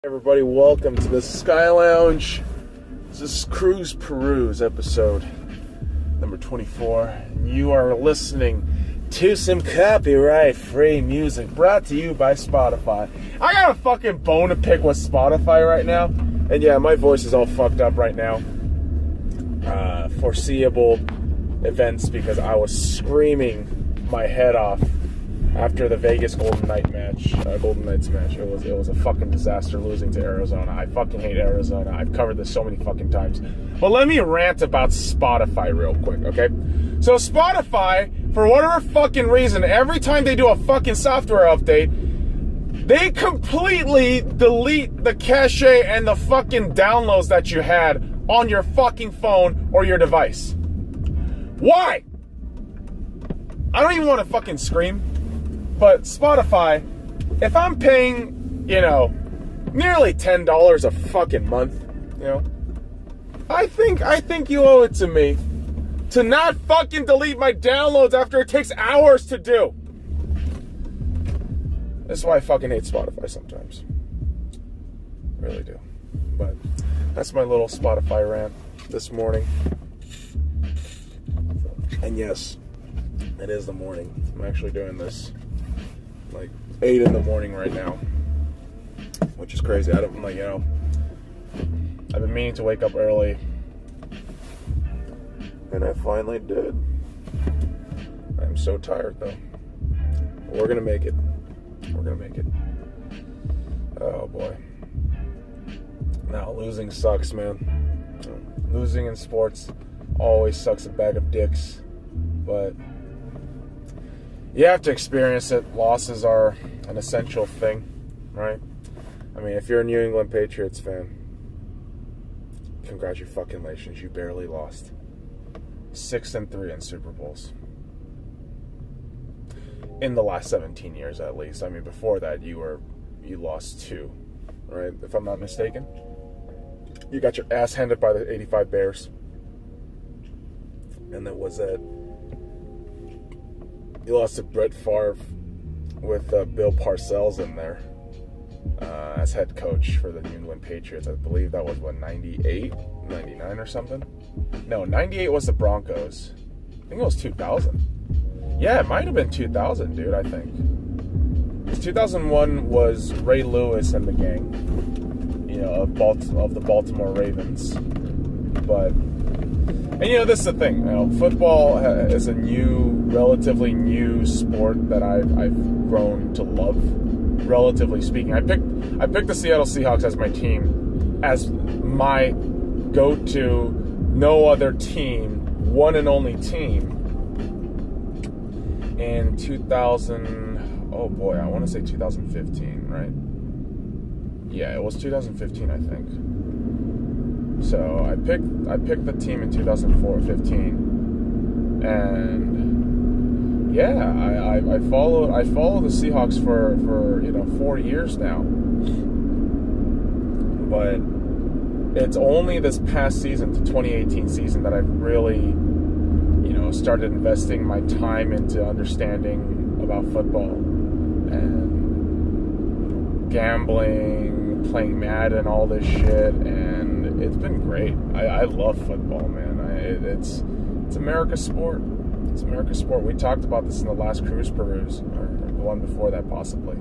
Everybody, welcome to the SkyLounge. This is Cruise Peruse episode number 24. And you are listening to some copyright-free music brought to you by Spotify. I got a fucking bone to pick with Spotify right now. And yeah, my voice is all fucked up right now. Foreseeable events because I was screaming my head off after the Vegas Golden Knights match. It was a fucking disaster losing to Arizona. I fucking hate Arizona. I've covered this so many fucking times. But let me rant about Spotify real quick, okay? So Spotify, for whatever fucking reason, every time they do a fucking software update, they completely delete the cache and the fucking downloads that you had on your fucking phone or your device. Why? I don't even want to fucking scream. But Spotify, if I'm paying, nearly $10 a fucking month, I think you owe it to me to not fucking delete my downloads after it takes hours to do. That's why I fucking hate Spotify sometimes. I really do. But that's my little Spotify rant this morning. And yes, it is the morning. I'm actually doing this like 8 in the morning right now, which is crazy. I've been meaning to wake up early, and I finally did. I'm so tired though. We're gonna make it. Oh boy. Now losing sucks, man. Losing in sports always sucks a bag of dicks, but you have to experience it. Losses are an essential thing, right? I mean, if you're a New England Patriots fan, congratulations, you barely lost. 6-3 in Super Bowls. In the last 17 years, at least. I mean, before that, you lost 2, right? If I'm not mistaken. You got your ass handed by the 85 Bears. And that was it. You lost to Brett Favre with Bill Parcells in there as head coach for the New England Patriots. I believe that was, 98, 99 or something? No, 98 was the Broncos. I think it was 2000. Yeah, it might have been 2000, dude, I think. 2001 was Ray Lewis and the gang, of the Baltimore Ravens. But... And this is the thing, football is a relatively new sport that I've grown to love, relatively speaking. I picked the Seattle Seahawks as my team, as my go-to, no other team, one and only team in 2000, oh boy, I want to say 2015, right? Yeah, it was 2015, I think. So I picked the team in 2015, and yeah, I follow the Seahawks for 4 years now. But it's only this past season, the 2018 season, that I've really started investing my time into understanding about football and gambling, playing Madden, all this shit, and it's been great. I love football, man. It's America's sport. It's America's sport. We talked about this in the last Cruise Peruse, or the one before that possibly.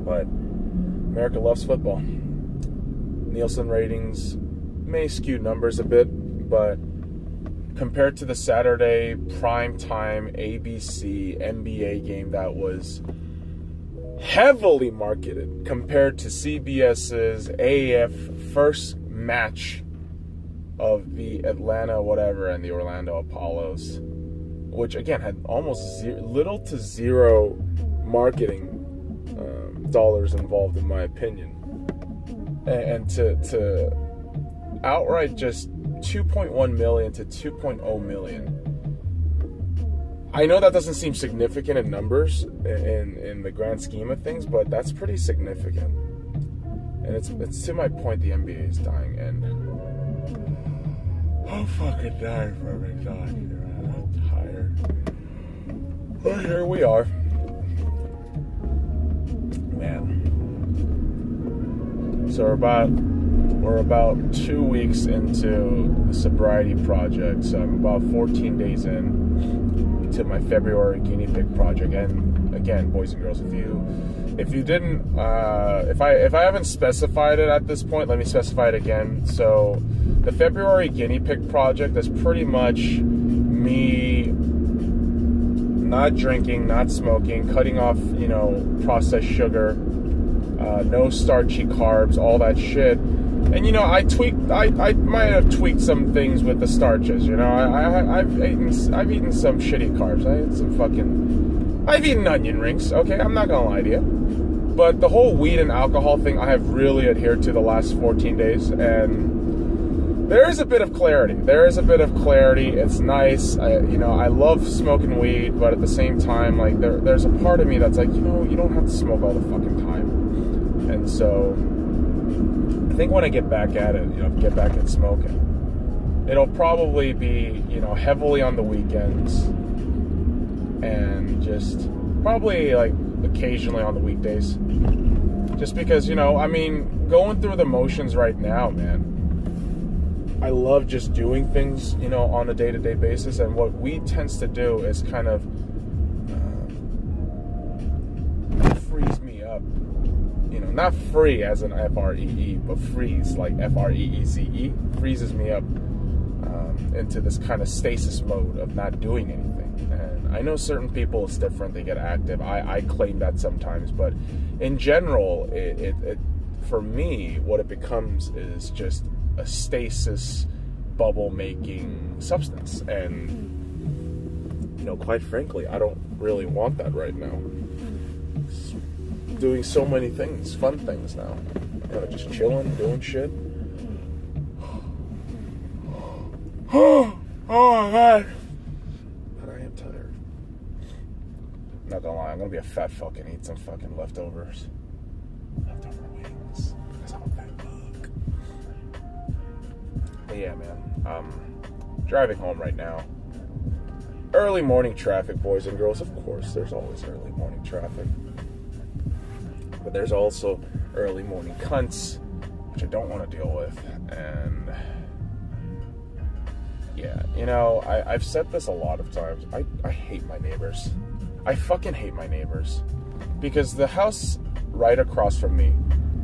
But America loves football. Nielsen ratings may skew numbers a bit, but compared to the Saturday primetime ABC NBA game that was heavily marketed, compared to CBS's AAF first match of the Atlanta whatever and the Orlando Apollos, which again had almost little to zero marketing dollars involved, in my opinion, and to outright just 2.1 million to 2.0 million. I know that doesn't seem significant in numbers in the grand scheme of things, but that's pretty significant. And it's to my point, the NBA is dying, and I'm fucking dying from anxiety. I'm tired. But here we are. Man. So we're about 2 weeks into the sobriety project. So I'm about 14 days in to my February guinea pig project. And again, boys and girls, if you didn't, if I haven't specified it at this point, let me specify it again. So the February guinea pig project is pretty much me not drinking, not smoking, cutting off, processed sugar, no starchy carbs, all that shit. And I might have tweaked some things with the starches. I've eaten some shitty carbs. I've eaten onion rings. Okay, I'm not gonna lie to you. But the whole weed and alcohol thing, I have really adhered to the last 14 days, and there is a bit of clarity. It's nice. I love smoking weed, but at the same time, like there's a part of me that's like, you don't have to smoke all the fucking time. And so I think when I get back at it, get back at smoking, it'll probably be, heavily on the weekends and just probably like occasionally on the weekdays. Just because, going through the motions right now, man, I love just doing things, on a day-to-day basis. And what weed tends to do is kind of frees me up. Not free as in F-R-E-E, but freeze, like F-R-E-E-Z-E, freezes me up into this kind of stasis mode of not doing anything. And I know certain people, it's different, they get active. I claim that sometimes, but in general, it for me, what it becomes is just a stasis bubble-making substance. And, quite frankly, I don't really want that right now. Doing so many things, fun things now. Just chilling, doing shit. Oh my god. But I am tired. Not gonna lie, I'm gonna be a fat fuck and eat some fucking leftovers. Leftover wings. Because I'm a fat fuck. But yeah, man. Driving home right now. Early morning traffic, boys and girls. Of course, there's always early morning traffic. But there's also early morning cunts, which I don't want to deal with. And yeah, I've said this a lot of times. I hate my neighbors. I fucking hate my neighbors. Because the house right across from me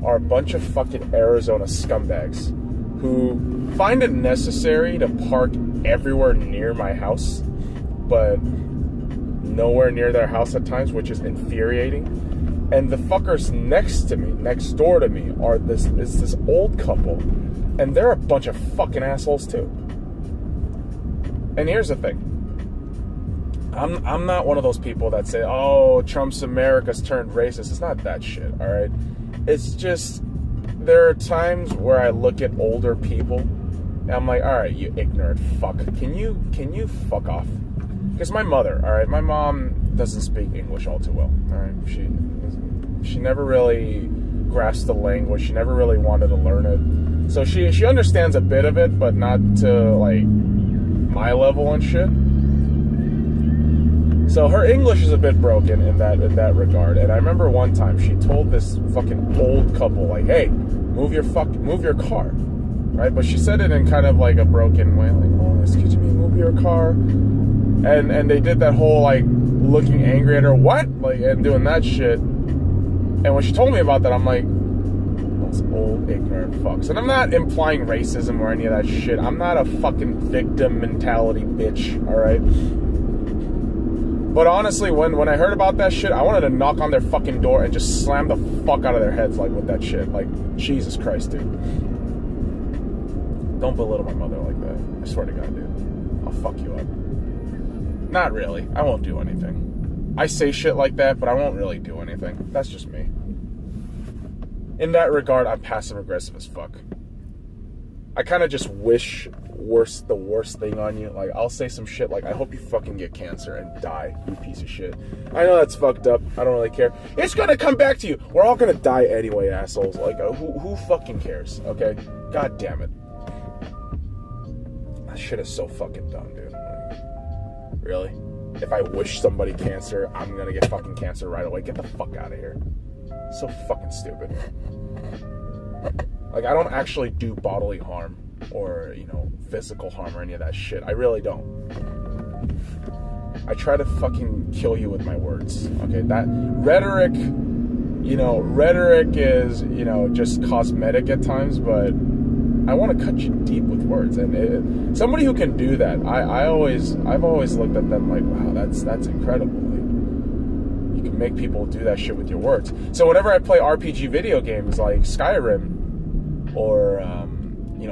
are a bunch of fucking Arizona scumbags who find it necessary to park everywhere near my house, but nowhere near their house at times, which is infuriating. And the fuckers next door to me, are this old couple, and they're a bunch of fucking assholes too. And here's the thing. I'm not one of those people that say, oh, Trump's America's turned racist. It's not that shit, alright? It's just, there are times where I look at older people, and I'm like, alright, you ignorant fuck. Can you fuck off? Because my mother, alright, my mom doesn't speak English all too well, alright? She never really grasped the language. She never really wanted to learn it. So she understands a bit of it, but not to, like, my level and shit. So her English is a bit broken in that regard. And I remember one time she told this fucking old couple, like, hey, move your car. Right? But she said it in kind of like a broken way, like, oh, excuse me, move your car. And they did that whole, like, looking angry at her, what? Like, and doing that shit. And when she told me about that, I'm like, those old ignorant fucks. And I'm not implying racism or any of that shit. I'm not a fucking victim mentality bitch, alright? But honestly, when I heard about that shit, I wanted to knock on their fucking door and just slam the fuck out of their heads, like, with that shit. Like, Jesus Christ, dude. Don't belittle my mother like that. I swear to God, dude. I'll fuck you up. Not really. I won't do anything. I say shit like that, but I won't really do anything. That's just me. In that regard, I'm passive-aggressive as fuck. I kind of just wish the worst thing on you. Like, I'll say some shit like, I hope you fucking get cancer and die, you piece of shit. I know that's fucked up. I don't really care. It's gonna come back to you. We're all gonna die anyway, assholes. Like, who fucking cares, okay? God damn it. That shit is so fucking dumb, dude. Like, really? If I wish somebody cancer, I'm gonna get fucking cancer right away. Get the fuck out of here. So fucking stupid. Like, I don't actually do bodily harm or, physical harm or any of that shit. I really don't. I try to fucking kill you with my words. Okay, that rhetoric, rhetoric is, just cosmetic at times, but I want to cut you deep with words. And somebody who can do that, I've always looked at them like, wow, that's incredible. Like, you can make people do that shit with your words. So whenever I play RPG video games like Skyrim or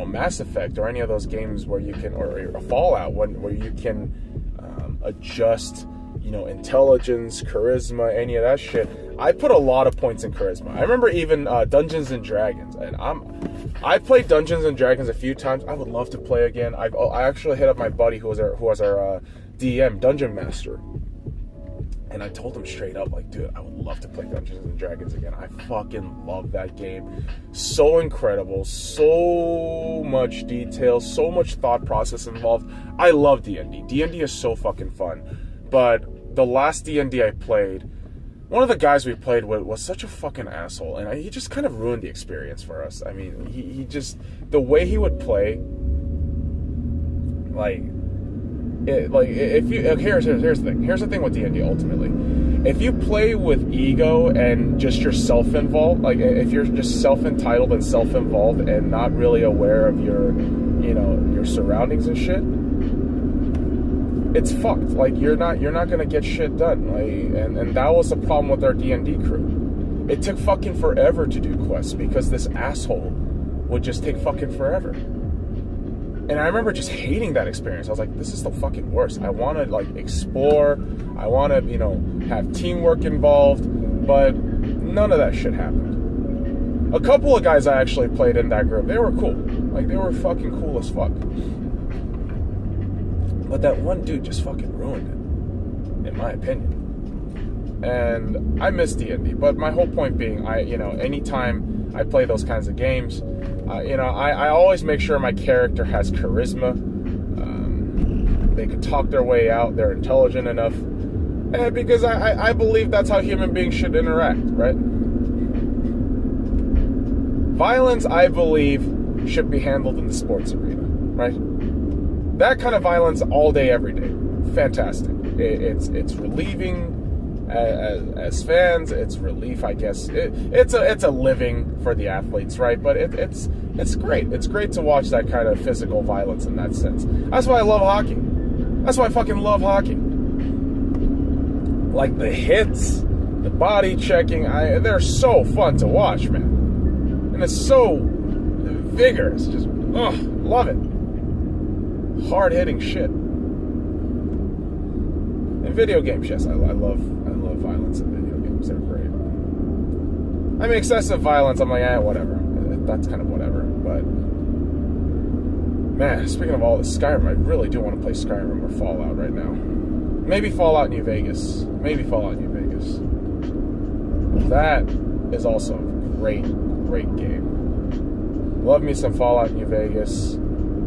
Mass Effect or any of those games where you can, or Fallout, where you can adjust, intelligence, charisma, any of that shit, I put a lot of points in charisma. I remember even Dungeons and Dragons, and I played Dungeons and Dragons a few times. I would love to play again. I actually hit up my buddy who was our DM, Dungeon Master, and I told him straight up, like, dude, I would love to play Dungeons and Dragons again. I fucking love that game. So incredible, so much detail, so much thought process involved. I love D&D. D&D is so fucking fun. But the last D&D I played, one of the guys we played with was such a fucking asshole, and he just kind of ruined the experience for us. I mean, he just, the way he would play, here's the thing. Here's the thing with D&D ultimately. If you play with ego and just yourself involved, like if you're just self-entitled and self-involved and not really aware of your surroundings and shit, it's fucked. Like you're not gonna get shit done. And that was the problem with our D&D crew. It took fucking forever to do quests because this asshole would just take fucking forever. And I remember just hating that experience. I was like, this is the fucking worst. I want to, explore. I want to, have teamwork involved. But none of that shit happened. A couple of guys I actually played in that group, they were cool. Like, they were fucking cool as fuck. But that one dude just fucking ruined it, in my opinion. And I miss D&D. But my whole point being, anytime I play those kinds of games, I always make sure my character has charisma. They can talk their way out. They're intelligent enough. Because I believe that's how human beings should interact, right? Violence, I believe, should be handled in the sports arena, right? That kind of violence all day, every day. Fantastic. It's relieving. As fans, it's relief, I guess. It's a living for the athletes, right? But it's great. It's great to watch that kind of physical violence in that sense. That's why I love hockey. That's why I fucking love hockey. Like the hits, the body checking, they're so fun to watch, man. And it's so vigorous. Just, love it. Hard-hitting shit. And video games, yes, I love violence in video games. They're great. I mean, excessive violence, I'm like, whatever. That's kind of whatever. But, man, speaking of all this, Skyrim, I really do want to play Skyrim or Fallout right now. Maybe Fallout New Vegas. That is also a great, great game. Love me some Fallout New Vegas.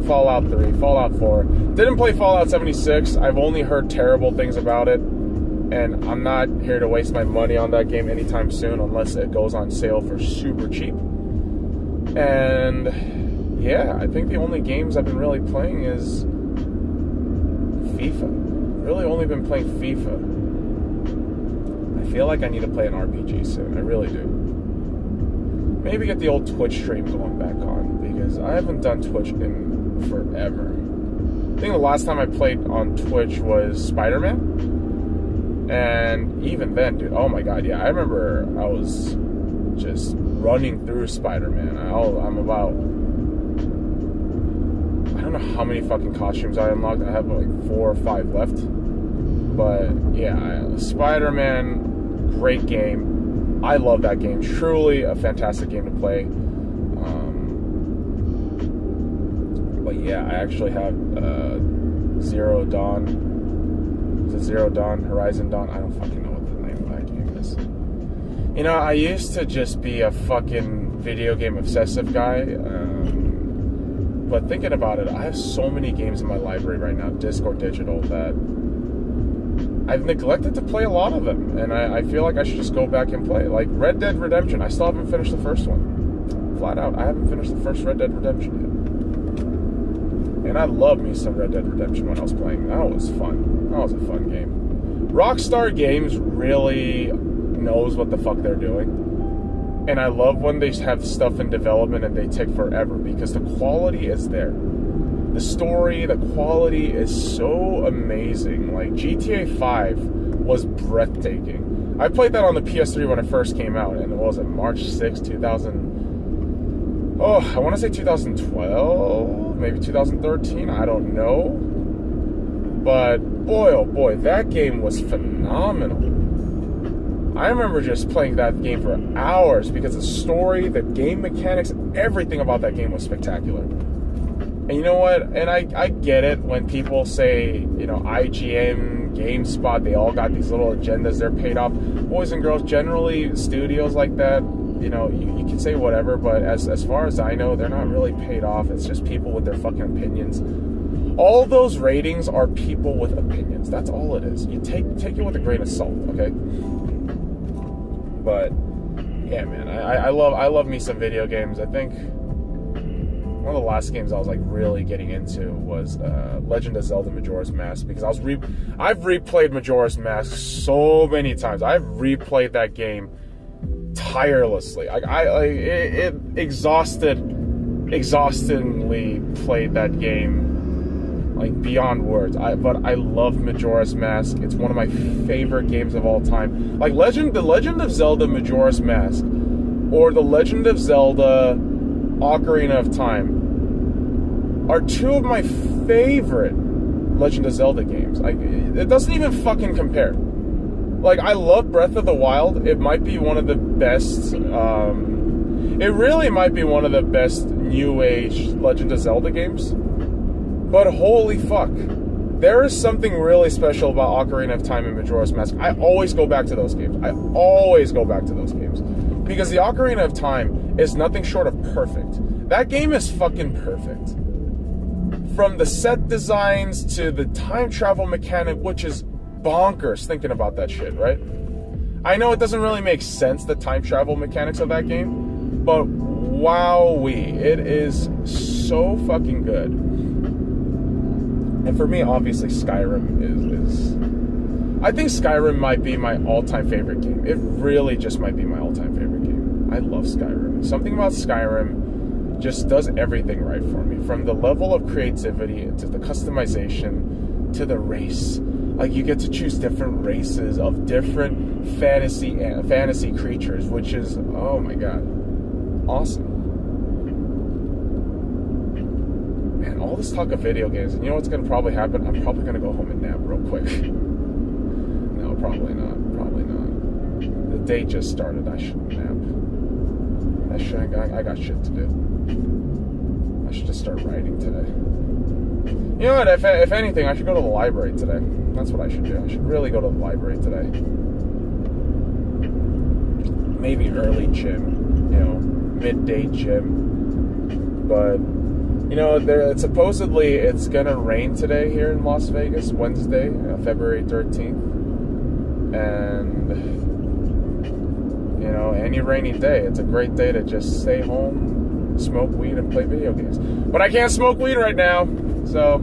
Fallout 3, Fallout 4. Didn't play Fallout 76. I've only heard terrible things about it. And I'm not here to waste my money on that game anytime soon unless it goes on sale for super cheap. And yeah, I think the only games I've been really playing is FIFA. Really only been playing FIFA. I feel like I need to play an RPG soon. I really do. Maybe get the old Twitch stream going back on because I haven't done Twitch in forever. I think the last time I played on Twitch was Spider-Man. And even then, dude, oh my god, yeah, I remember I was just running through Spider-Man. I'm about, I don't know how many fucking costumes I unlocked. I have like 4 or 5 left. But yeah, Spider-Man, great game. I love that game. Truly a fantastic game to play. But yeah, I actually have Zero Dawn. Is it Zero Dawn? Horizon Dawn? I don't fucking know what the name of that game is. I used to just be a fucking video game obsessive guy. But thinking about it, I have so many games in my library right now, disc or digital, that I've neglected to play a lot of them. And I feel like I should just go back and play. Like Red Dead Redemption, I still haven't finished the first one. flat out, I haven't finished the first Red Dead Redemption yet. And I loved me some Red Dead Redemption when I was playing. That was fun. That was a fun game. Rockstar Games really knows what the fuck they're doing. And I love when they have stuff in development and they take forever, because the quality is there. The story, the quality is so amazing. Like, GTA 5 was breathtaking. I played that on the PS3 when it first came out, and what was it, March 6, 2000... Oh, I want to say 2012, maybe 2013, I don't know. But, boy, oh boy, that game was phenomenal. I remember just playing that game for hours because the story, the game mechanics, everything about that game was spectacular. And you know what? And I get it when people say, you know, IGN, GameSpot, they all got these little agendas, they're paid off. Boys and girls, generally studios like that, you know, you can say whatever, but as far as I know, they're not really paid off. It's just people with their fucking opinions. All those ratings are people with opinions. That's all it is. You take it with a grain of salt, okay? But yeah, man, I love me some video games. I think one of the last games I was like really getting into was Legend of Zelda: Majora's Mask, because I've replayed Majora's Mask so many times. I've replayed that game tirelessly. It exhaustingly played that game. Like, beyond words. But I love Majora's Mask. It's one of my favorite games of all time. Like, The Legend of Zelda Majora's Mask, or The Legend of Zelda Ocarina of Time, are two of my favorite Legend of Zelda games. Like, it doesn't even fucking compare. Like, I love Breath of the Wild. It might be one of the best, it really might be one of the best new age Legend of Zelda games. But holy fuck, there is something really special about Ocarina of Time and Majora's Mask. I always go back to those games. Because the Ocarina of Time is nothing short of perfect. That game is fucking perfect. From the set designs to the time travel mechanic, which is bonkers thinking about that shit, right? I know it doesn't really make sense, the time travel mechanics of that game, but wowee, it is so fucking good. And for me, obviously, Skyrim is... I think Skyrim might be my all-time favorite game. It really just might be my all-time favorite game. I love Skyrim. Something about Skyrim just does everything right for me. From the level of creativity, to the customization, to the race. Like, you get to choose different races of different fantasy creatures, which is, oh my god, awesome. Man, all this talk of video games, and you know what's going to probably happen? I'm probably going to go home and nap real quick. No, probably not. The day just started. I shouldn't nap. I got shit to do. I should just start writing today. You know what? If anything, I should go to the library today. That's what I should do. I should really go to the library today. Maybe early gym. You know, midday gym. But... you know, supposedly it's gonna rain today here in Las Vegas, Wednesday, February 13th. And, you know, any rainy day, it's a great day to just stay home, smoke weed, and play video games. But I can't smoke weed right now, so,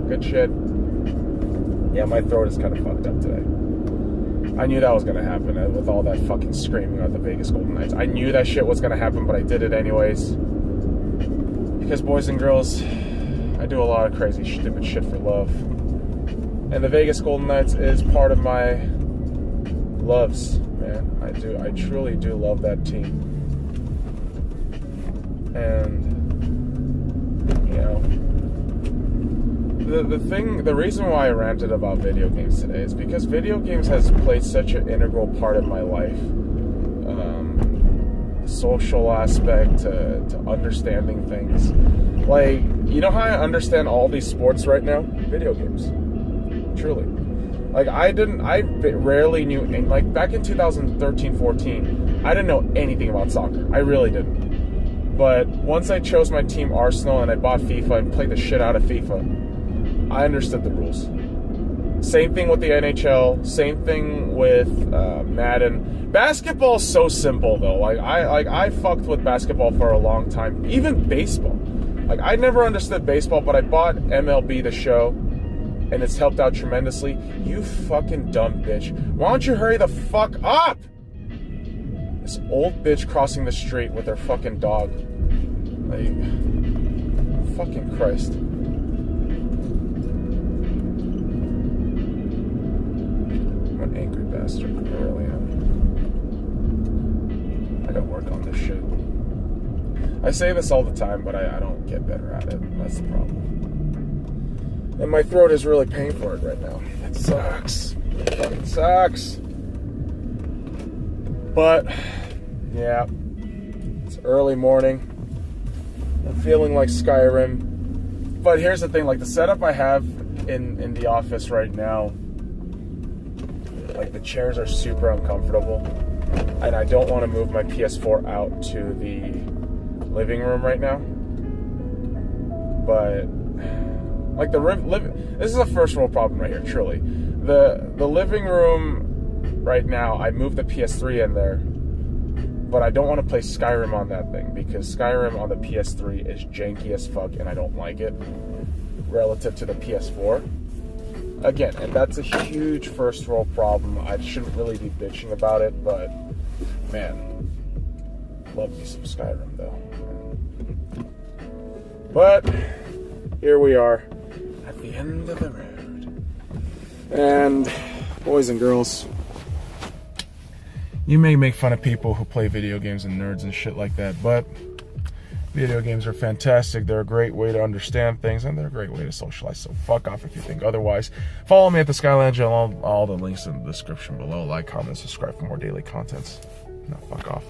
good shit. Yeah, my throat is kind of fucked up today. I knew that was gonna happen with all that fucking screaming at the Vegas Golden Knights. I knew that shit was gonna happen, but I did it anyways. Because, boys and girls, I do a lot of crazy, stupid shit for love. And the Vegas Golden Knights is part of my loves, man. I truly do love that team. And, you know, the reason why I ranted about video games today is because video games has played such an integral part of my life. Social aspect to understanding things. Like, you know how I understand all these sports right now? Video games. Truly. Like, I rarely knew, like, back in 2013-14, I didn't know anything about soccer. I really didn't. But once I chose my team Arsenal and I bought FIFA and played the shit out of FIFA, I understood the rules. Same thing with the NHL. Same thing with Madden. Basketball's so simple though. Like I fucked with basketball for a long time. Even baseball. Like I never understood baseball, but I bought MLB The Show, and it's helped out tremendously. You fucking dumb bitch. Why don't you hurry the fuck up? This old bitch crossing the street with her fucking dog. Like, fucking Christ. I'm an angry bastard. I really am. I gotta work on this shit. I say this all the time, but I don't get better at it. That's the problem. And my throat is really paying for it right now. It sucks. It fucking sucks. But, yeah. It's early morning. I'm feeling like Skyrim. But here's the thing, like the setup I have in the office right now, like the chairs are super uncomfortable. And I don't want to move my PS4 out to the living room right now. But like this is a first world problem right here, truly. The living room right now, I moved the PS3 in there, but I don't want to play Skyrim on that thing because Skyrim on the PS3 is janky as fuck and I don't like it relative to the PS4. Again, and that's a huge first world problem. I shouldn't really be bitching about it, but man, love me some Skyrim though. But here we are at the end of the road. And boys and girls, you may make fun of people who play video games and nerds and shit like that, but video games are fantastic. They're a great way to understand things, and they're a great way to socialize. So fuck off if you think otherwise. Follow me at thescylounge and all the links in the description below. Like, comment, subscribe for more daily contents. No, fuck off.